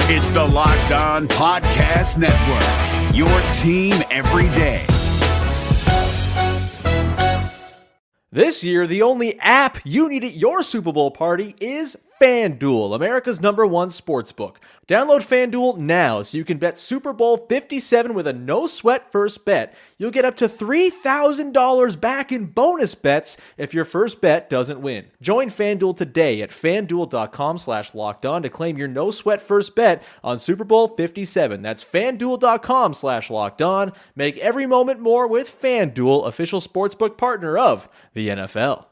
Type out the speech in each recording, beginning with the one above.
It's the Locked On Podcast Network, your team every day. This year, the only app you need at your Super Bowl party is FanDuel, America's #1 sportsbook. Download FanDuel now so you can bet Super Bowl 57 with a no-sweat first bet. You'll get up to $3,000 back in bonus bets if your first bet doesn't win. Join FanDuel today at FanDuel.com/lockedon to claim your no-sweat first bet on Super Bowl 57. That's FanDuel.com/lockedon. Make every moment more with FanDuel, official sportsbook partner of the NFL.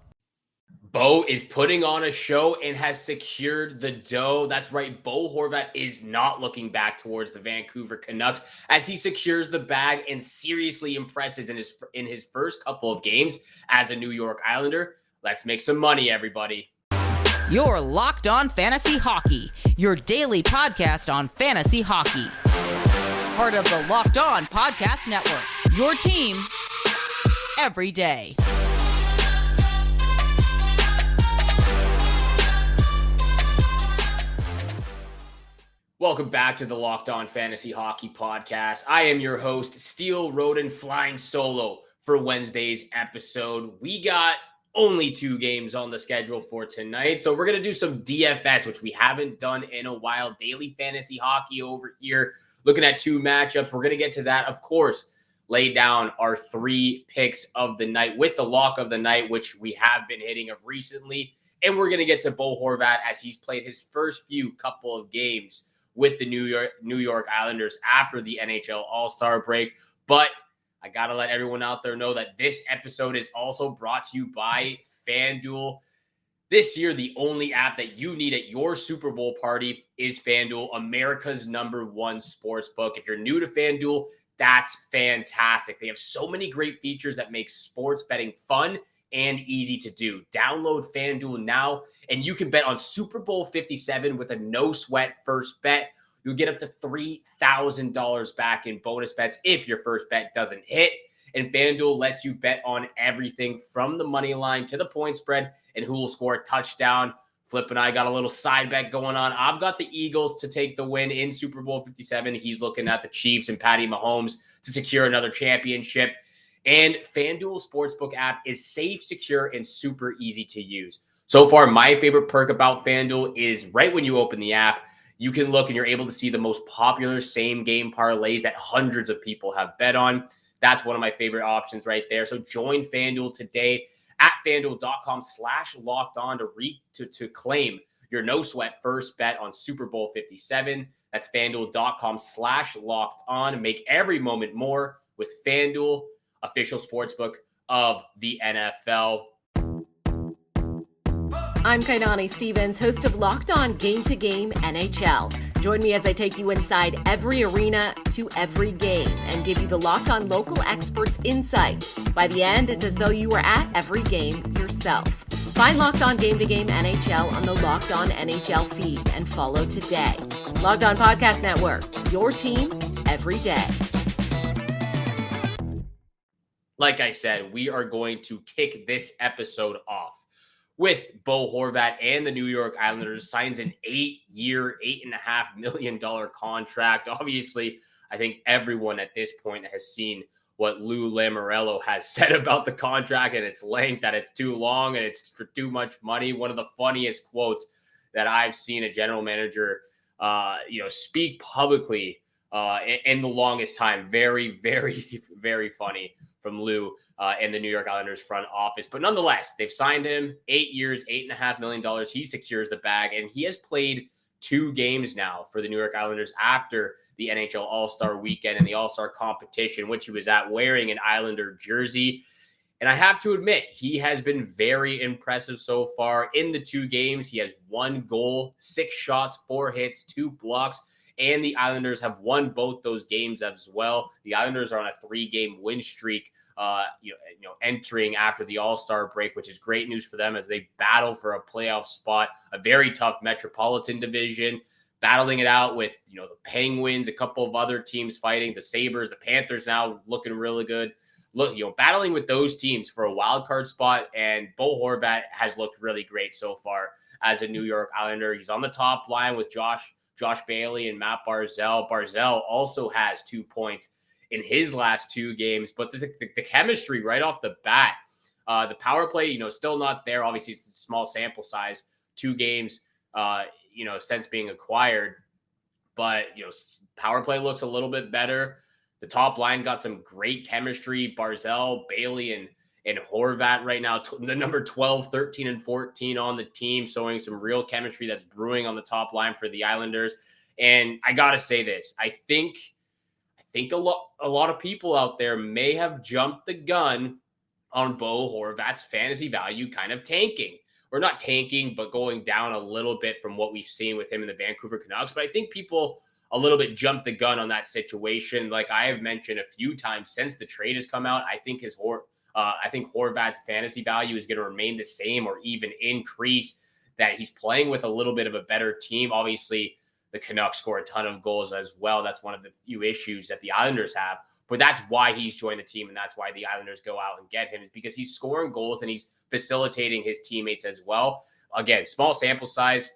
Bo is putting on a show and has secured the dough. That's right. Bo Horvat is not looking back towards the Vancouver Canucks as he secures the bag and seriously impresses in his first couple of games as a New York Islander. Let's make some money, everybody. You're Locked On Fantasy Hockey, your daily podcast on fantasy hockey. Part of the Locked On Podcast Network, your team every day. Welcome back to the Locked On Fantasy Hockey Podcast. I am your host, Steele Roden, flying solo for Wednesday's episode. We got only 2 games on the schedule for tonight, so we're going to do some DFS, which we haven't done in a while. Daily fantasy hockey over here, looking at 2 matchups. We're going to get to that, of course, lay down our 3 picks of the night with the lock of the night, which we have been hitting of recently. And we're going to get to Bo Horvat as he's played his first few couple of games with the New York Islanders after the NHL All-Star break. But I got to let everyone out there know that this episode is also brought to you by FanDuel. This year, the only app that you need at your Super Bowl party is FanDuel, America's #1 sportsbook. If you're new to FanDuel, that's fantastic. They have so many great features that make sports betting fun and easy to do. Download FanDuel now, and you can bet on Super Bowl 57 with a no-sweat first bet. You'll get up to $3,000 back in bonus bets if your first bet doesn't hit. And FanDuel lets you bet on everything from the money line to the point spread and who will score a touchdown. Flip and I got a little side bet going on. I've got the Eagles to take the win in Super Bowl 57. He's looking at the Chiefs and Patty Mahomes to secure another championship. And FanDuel Sportsbook app is safe, secure, and super easy to use. So far, my favorite perk about FanDuel is right when you open the app, you can look and you're able to see the most popular same-game parlays that hundreds of people have bet on. That's one of my favorite options right there. So join FanDuel today at FanDuel.com/lockedon to claim your no-sweat first bet on Super Bowl 57. That's FanDuel.com/lockedon. Make every moment more with FanDuel, official sportsbook of the NFL. I'm Kainani Stevens, host of Locked On Game to Game NHL. Join me as I take you inside every arena to every game and give you the Locked On local experts insight. By the end, it's as though you were at every game yourself. Find Locked On Game to Game NHL on the Locked On NHL feed and follow today. Locked On Podcast Network, your team every day. Like I said, we are going to kick this episode off with Bo Horvat and the New York Islanders signs an 8-year, $8.5 million contract. Obviously, I think everyone at this point has seen what Lou Lamoriello has said about the contract and its length, that it's too long and it's for too much money. One of the funniest quotes that I've seen a general manager, speak publicly in the longest time. Very, very, very funny from Lou and the New York Islanders front office. But nonetheless, they've signed him 8 years, $8.5 million. He secures the bag, and he has played 2 games now for the New York Islanders after the NHL All-Star weekend and the All-Star competition, which he was at wearing an Islander jersey. And I have to admit, he has been very impressive so far. In the 2 games, he has 1 goal, 6 shots, 4 hits, 2 blocks, and the Islanders have won both those games as well. The Islanders are on a 3-game win streak, entering after the All-Star break, which is great news for them as they battle for a playoff spot, a very tough Metropolitan Division, battling it out with, the Penguins, a couple of other teams fighting, the Sabres, the Panthers now looking really good. Look, battling with those teams for a wild card spot, and Bo Horvat has looked really great so far as a New York Islander. He's on the top line with Josh Josh Bailey and Matt Barzal. Barzal also has 2 points in his last 2 games, but the chemistry right off the bat, the power play, still not there. Obviously, it's a small sample size, 2 games, since being acquired. But, power play looks a little bit better. The top line got some great chemistry. Barzal, Bailey, and Horvat right now, the number 12, 13, and 14 on the team, showing some real chemistry that's brewing on the top line for the Islanders. And I got to say this, I think a lot of people out there may have jumped the gun on Bo Horvat's fantasy value kind of tanking. Or not tanking, but going down a little bit from what we've seen with him in the Vancouver Canucks. But I think people a little bit jumped the gun on that situation. Like I have mentioned a few times since the trade has come out, I think Horvat's fantasy value is going to remain the same or even increase, that he's playing with a little bit of a better team. Obviously, the Canucks score a ton of goals as well. That's one of the few issues that the Islanders have. But that's why he's joined the team, and that's why the Islanders go out and get him, is because he's scoring goals and he's facilitating his teammates as well. Again, small sample size.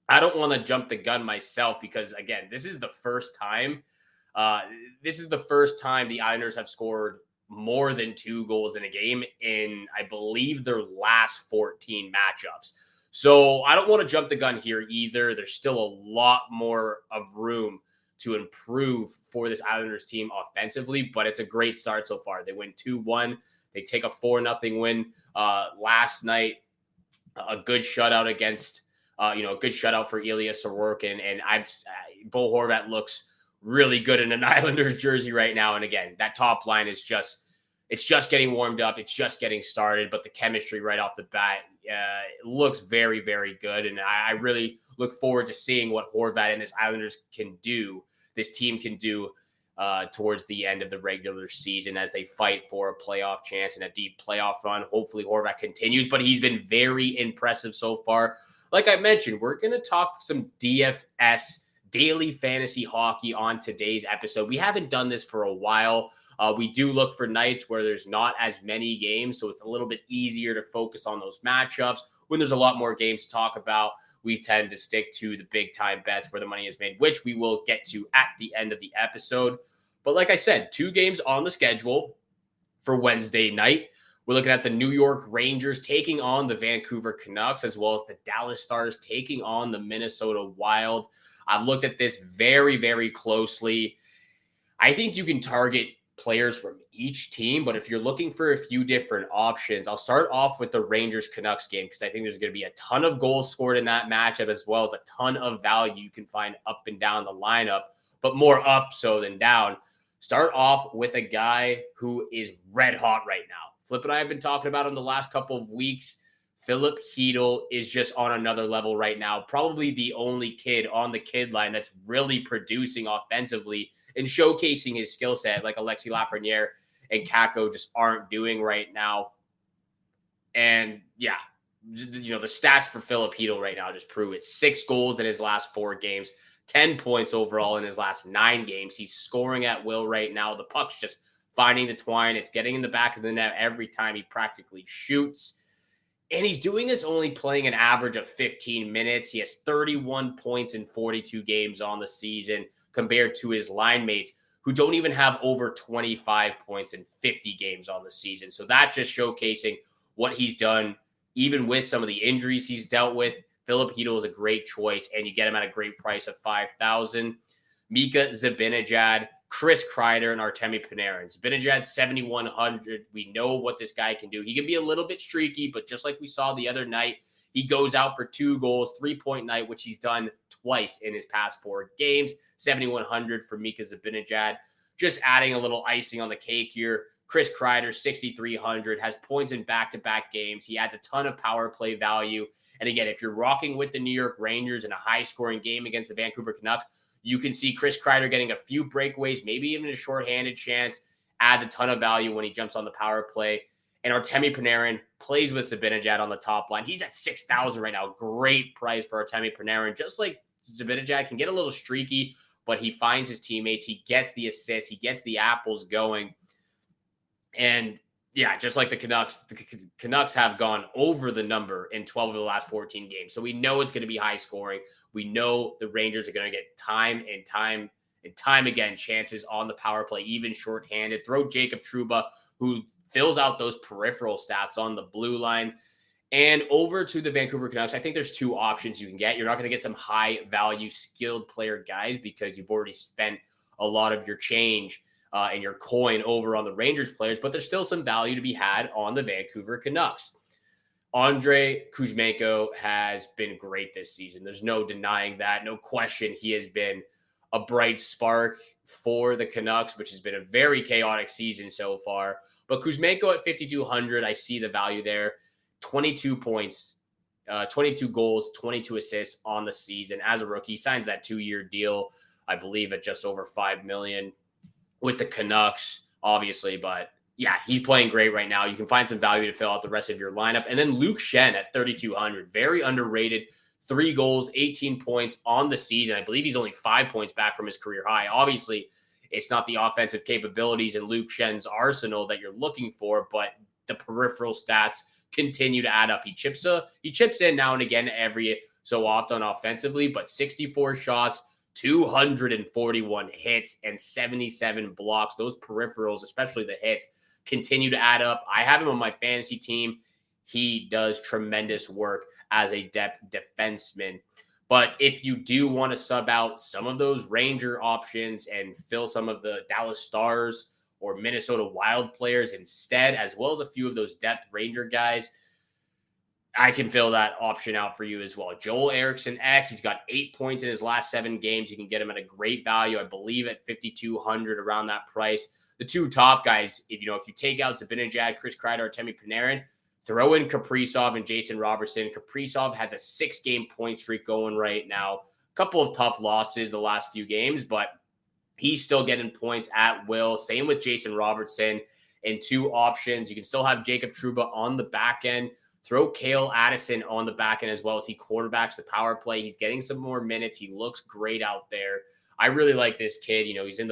I don't want to jump the gun myself because, again, this is the first time the Islanders have scored more than 2 goals in a game in, I believe, their last 14 matchups. So I don't want to jump the gun here either. There's still a lot more of room to improve for this Islanders team offensively, but it's a great start so far. They win 2-1. They take a 4-0 win last night. A good shutout against, a good shutout for Ilya Sorokin. And Bo Horvat looks really good in an Islanders jersey right now. And again, that top line is it's just getting warmed up. It's just getting started, but the chemistry right off the bat looks very, very good. And I really look forward to seeing what Horvat and this team can do towards the end of the regular season as they fight for a playoff chance and a deep playoff run. Hopefully Horvat continues, but he's been very impressive so far. Like I mentioned, we're going to talk some DFS, daily fantasy hockey, on today's episode. We haven't done this for a while. We do look for nights where there's not as many games, so it's a little bit easier to focus on those matchups. When there's a lot more games to talk about, we tend to stick to the big time bets where the money is made, which we will get to at the end of the episode. But like I said, 2 games on the schedule for Wednesday night. We're looking at the New York Rangers taking on the Vancouver Canucks, as well as the Dallas Stars taking on the Minnesota Wild. I've looked at this very, very closely. I think you can target players from each team, but if you're looking for a few different options, I'll start off with the Rangers-Canucks game because I think there's going to be a ton of goals scored in that matchup, as well as a ton of value you can find up and down the lineup, but more up so than down. Start off with a guy who is red hot right now. Flip and I have been talking about him the last couple of weeks. Philip Hedl is just on another level right now. Probably the only kid on the kid line that's really producing offensively and showcasing his skill set, like Alexis Lafreniere and Kakko just aren't doing right now. And yeah, the stats for Philip Hedl right now just prove it. 6 goals in his last 4 games, 10 points overall in his last 9 games. He's scoring at will right now. The puck's just finding the twine. It's getting in the back of the net every time he practically shoots. And he's doing this only playing an average of 15 minutes. He has 31 points in 42 games on the season compared to his line mates who don't even have over 25 points in 50 games on the season. So that's just showcasing what he's done, even with some of the injuries he's dealt with. Philip Hedl is a great choice, and you get him at a great price of $5,000. Mika Zibanejad, Chris Kreider, and Artemi Panarin. Zibanejad, 7,100. We know what this guy can do. He can be a little bit streaky, but just like we saw the other night, he goes out for 2 goals, 3-point night, which he's done twice in his past 4 games. 7,100 for Mika Zibanejad. Just adding a little icing on the cake here. Chris Kreider, 6,300, has points in back-to-back games. He adds a ton of power play value. And again, if you're rocking with the New York Rangers in a high-scoring game against the Vancouver Canucks, you can see Chris Kreider getting a few breakaways, maybe even a shorthanded chance, adds a ton of value when he jumps on the power play. And Artemi Panarin plays with Zibanejad on the top line. He's at 6,000 right now. Great price for Artemi Panarin. Just like Zibanejad can get a little streaky, but he finds his teammates. He gets the assists. He gets the apples going. And yeah, just like the Canucks have gone over the number in 12 of the last 14 games. So we know it's going to be high scoring. We know the Rangers are going to get time and time again chances on the power play, even shorthanded. Throw Jacob Trouba, who fills out those peripheral stats on the blue line. And over to the Vancouver Canucks, I think there's two options you can get. You're not going to get some high-value, skilled player guys because you've already spent a lot of your change and your coin over on the Rangers players, but there's still some value to be had on the Vancouver Canucks. Andrei Kuzmenko has been great this season. There's no denying that. No question he has been a bright spark for the Canucks, which has been a very chaotic season so far. But Kuzmenko at 5,200, I see the value there. 22 points, 22 goals, 22 assists on the season as a rookie. He signs that 2-year deal, I believe, at just over $5 million with the Canucks, obviously. But yeah, he's playing great right now. You can find some value to fill out the rest of your lineup. And then Luke Schenn at 3,200, very underrated. 3 goals, 18 points on the season. I believe he's only 5 points back from his career high. Obviously, it's not the offensive capabilities in Luke Schenn's arsenal that you're looking for, but the peripheral stats continue to add up. He chips in now and again every so often offensively, but 64 shots, 241 hits, and 77 blocks. Those peripherals, especially the hits, continue to add up. I have him on my fantasy team. He does tremendous work as a depth defenseman. But if you do want to sub out some of those Ranger options and fill some of the Dallas Stars or Minnesota Wild players instead, as well as a few of those depth Ranger guys, I can fill that option out for you as well. Joel Eriksson Ek, he's got 8 points in his last 7 games. You can get him at a great value, I believe, at 5,200 around that price. The two top guys, if you take out Zibanejad, Chris Kreider, Artemi Panarin, throw in Kaprizov and Jason Robertson. Kaprizov has a 6-game point streak going right now. A couple of tough losses the last few games, but he's still getting points at will. Same with Jason Robertson. And 2 options. You can still have Jacob Trouba on the back end. Throw Cale Addison on the back end as well as he quarterbacks the power play. He's getting some more minutes. He looks great out there. I really like this kid. He's in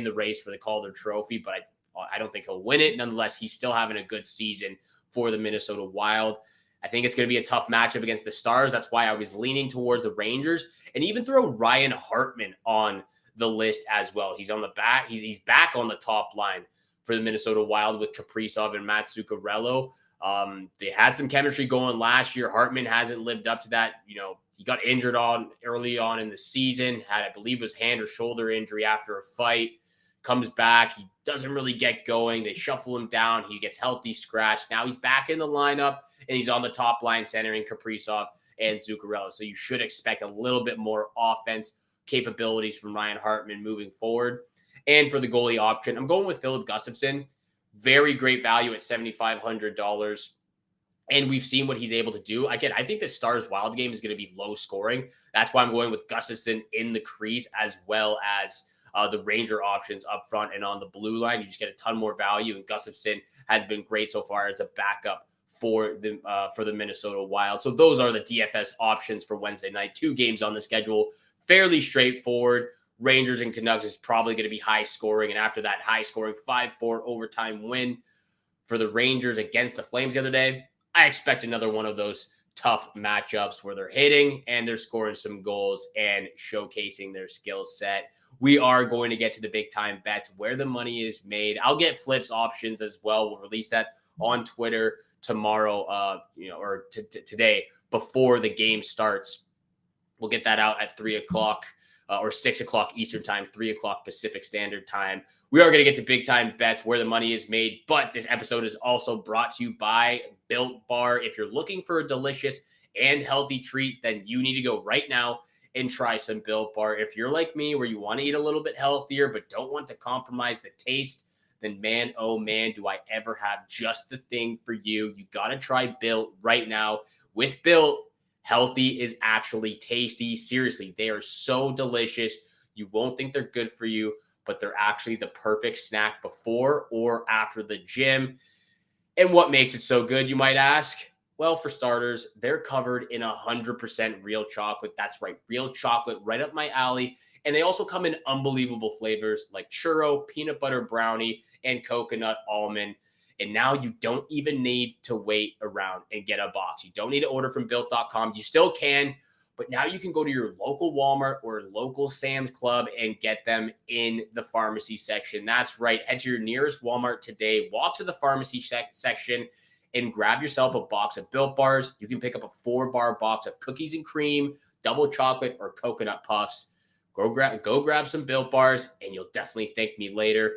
the race for the Calder Trophy, but I don't think he'll win it. Nonetheless, he's still having a good season for the Minnesota Wild. I think it's going to be a tough matchup against the Stars. That's why I was leaning towards the Rangers, and even throw Ryan Hartman on the list as well. He's on the back. He's back on the top line for the Minnesota Wild with Kaprizov and Matt Zuccarello. They had some chemistry going last year. Hartman hasn't lived up to that. He got injured early on in the season, had, I believe, his hand or shoulder injury after a fight. Comes back. He doesn't really get going. They shuffle him down. He gets healthy scratch. Now he's back in the lineup, and he's on the top line centering Kaprizov and Zuccarello. So you should expect a little bit more offense capabilities from Ryan Hartman moving forward. And for the goalie option, I'm going with Philip Gustafsson. Very great value at $7,500. And we've seen what he's able to do. Again, I think the Stars Wild game is going to be low scoring. That's why I'm going with Gustafsson in the crease as well as the Ranger options up front and on the blue line. You just get a ton more value. And Gustafsson has been great so far as a backup for the Minnesota Wild. So those are the DFS options for Wednesday night. 2 games on the schedule. Fairly straightforward. Rangers and Canucks is probably going to be high scoring. And after that high scoring 5-4 overtime win for the Rangers against the Flames the other day, I expect another one of those tough matchups where they're hitting and they're scoring some goals and showcasing their skill set. We are going to get to the big time bets where the money is made. I'll get flips options as well. We'll release that on Twitter tomorrow, or today before the game starts. We'll get that out at 3:00 or 6:00 Eastern time, 3:00 Pacific Standard Time. We are going to get to big time bets where the money is made, but this episode is also brought to you by Built Bar. If you're looking for a delicious and healthy treat, then you need to go right now and try some Built Bar. If you're like me, where you want to eat a little bit healthier, but don't want to compromise the taste, then man, oh man, do I ever have just the thing for you. You got to try Built right now. With Built, healthy is actually tasty. Seriously, they are so delicious. You won't think they're good for you, but they're actually the perfect snack before or after the gym. And what makes it so good, you might ask? Well, for starters, they're covered in 100% real chocolate. That's right, real chocolate, right up my alley. And they also come in unbelievable flavors like churro, peanut butter brownie, and coconut almond. And now you don't even need to wait around and get a box. You don't need to order from Built.com. You still can, but now you can go to your local Walmart or local Sam's Club and get them in the pharmacy section. That's right. Head to your nearest Walmart today, walk to the pharmacy section, and grab yourself a box of Built Bars. You can pick up a 4-bar box of cookies and cream, double chocolate, or coconut puffs. Go grab some Built Bars, and you'll definitely thank me later.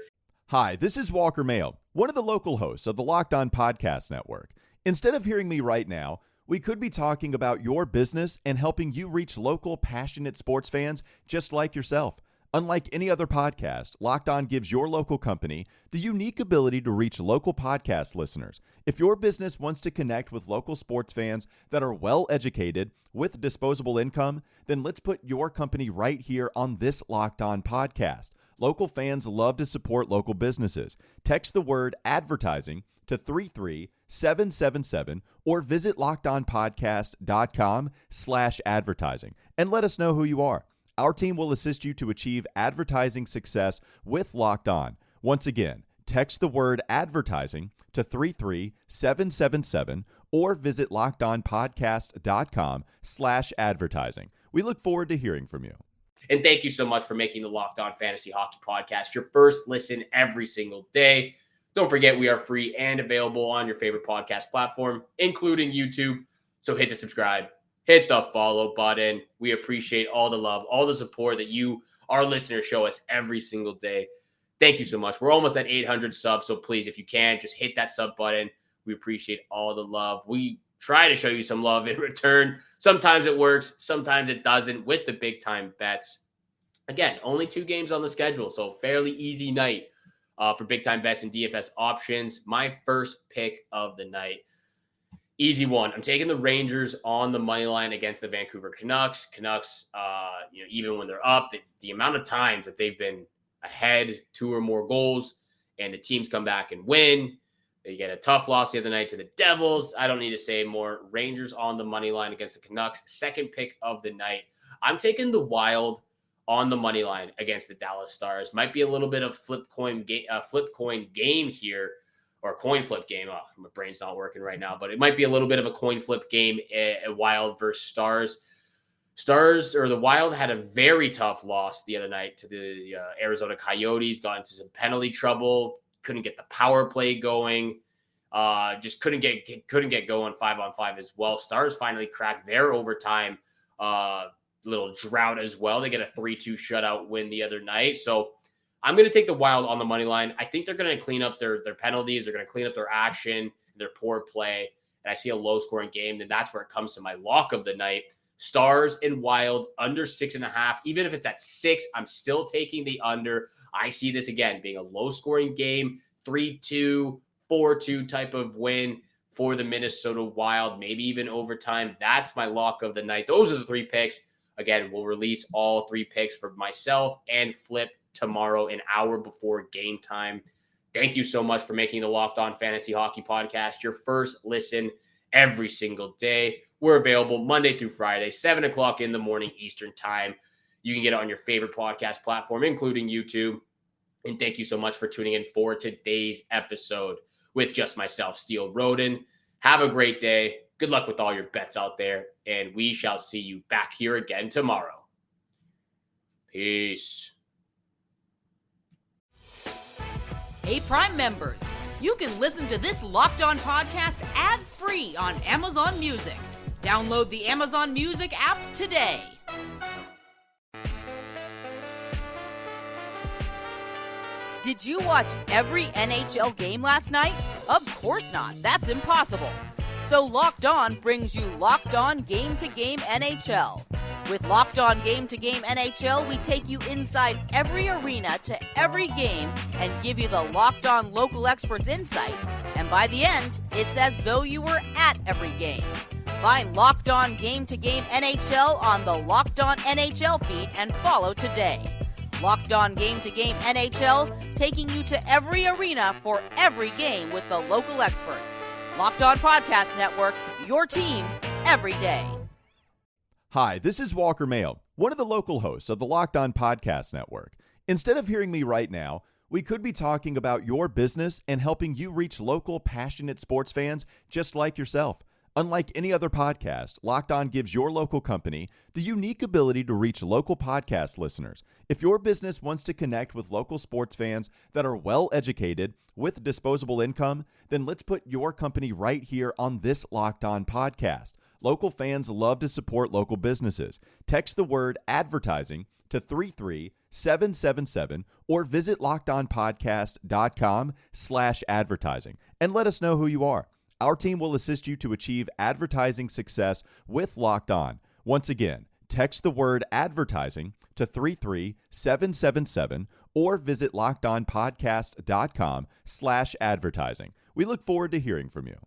Hi, this is Walker Mayo, one of the local hosts of the Locked On Podcast Network. Instead of hearing me right now, we could be talking about your business and helping you reach local, passionate sports fans just like yourself. Unlike any other podcast, Locked On gives your local company the unique ability to reach local podcast listeners. If your business wants to connect with local sports fans that are well-educated with disposable income, then let's put your company right here on this Locked On podcast. Local fans love to support local businesses. Text the word advertising to 33777 or visit lockedonpodcast.com/advertising and let us know who you are. Our team will assist you to achieve advertising success with Locked On. Once again, text the word advertising to 33777 or visit lockedonpodcast.com/advertising. We look forward to hearing from you. And thank you so much for making the Locked On Fantasy Hockey Podcast your first listen every single day. Don't forget, we are free and available on your favorite podcast platform, including YouTube. So hit the subscribe, hit the follow button. We appreciate all the love, all the support that you, our listeners, show us every single day. Thank you so much. We're almost at 800 subs, so please, if you can, just hit that sub button. We appreciate all the love. We try to show you some love in return. Sometimes it works, sometimes it doesn't with the big-time bets. Again, only 2 games on the schedule, so fairly easy night for big-time bets and DFS options. My first pick of the night. Easy one. I'm taking the Rangers on the money line against the Vancouver Canucks. Canucks, even when they're up, the amount of times that they've been ahead 2 or more goals and the teams come back and win. They get a tough loss the other night to the Devils. I don't need to say more. Rangers on the money line against the Canucks. Second pick of the night. I'm taking the Wild on the money line against the Dallas Stars. Might be a little bit of flip coin game here, or coin flip game. Oh, my brain's not working right now, but it might be a little bit of a coin flip game, a Wild versus Stars. The Wild had a very tough loss the other night to the Arizona Coyotes, got into some penalty trouble, couldn't get the power play going, just couldn't get going 5-on-5 as well. Stars finally cracked their overtime little drought as well. They get a 3-2 shutout win the other night. So I'm going to take the Wild on the money line. I think they're going to clean up their penalties. They're going to clean up their action, their poor play. And I see a low-scoring game, and that's where it comes to my lock of the night. Stars and Wild under 6.5. Even if it's at 6, I'm still taking the under. I see this again being a low-scoring game, 3-2, 4-2 type of win for the Minnesota Wild, maybe even overtime. That's my lock of the night. Those are the 3 picks. Again, we'll release all 3 picks for myself and Flip tomorrow, an hour before game time. Thank you so much for making the Locked On Fantasy Hockey Podcast your first listen every single day. We're available Monday through Friday, 7 o'clock in the morning Eastern time. You can get it on your favorite podcast platform, including YouTube. And thank you so much for tuning in for today's episode with just myself, Steele Roden. Have a great day. Good luck with all your bets out there, and we shall see you back here again tomorrow. Peace. Hey, Prime members, you can listen to this Locked On podcast ad-free on Amazon Music. Download the Amazon Music app today. Did you watch every NHL game last night? Of course not. That's impossible. So Locked On brings you Locked On Game to Game NHL. With Locked On Game to Game NHL, we take you inside every arena to every game and give you the Locked On local experts insight. And by the end, it's as though you were at every game. Find Locked On Game to Game NHL on the Locked On NHL feed and follow today. Locked On Game to Game NHL, taking you to every arena for every game with the local experts. Locked On Podcast Network, your team every day. Hi, this is Walker Mayo, one of the local hosts of the Locked On Podcast Network. Instead of hearing me right now, we could be talking about your business and helping you reach local, passionate sports fans just like yourself. Unlike any other podcast, Locked On gives your local company the unique ability to reach local podcast listeners. If your business wants to connect with local sports fans that are well-educated with disposable income, then let's put your company right here on this Locked On podcast. Local fans love to support local businesses. Text the word advertising to 33777 or visit lockedonpodcast.com/advertising and let us know who you are. Our team will assist you to achieve advertising success with Locked On. Once again, text the word advertising to 33777 or visit lockedonpodcast.com/advertising. We look forward to hearing from you.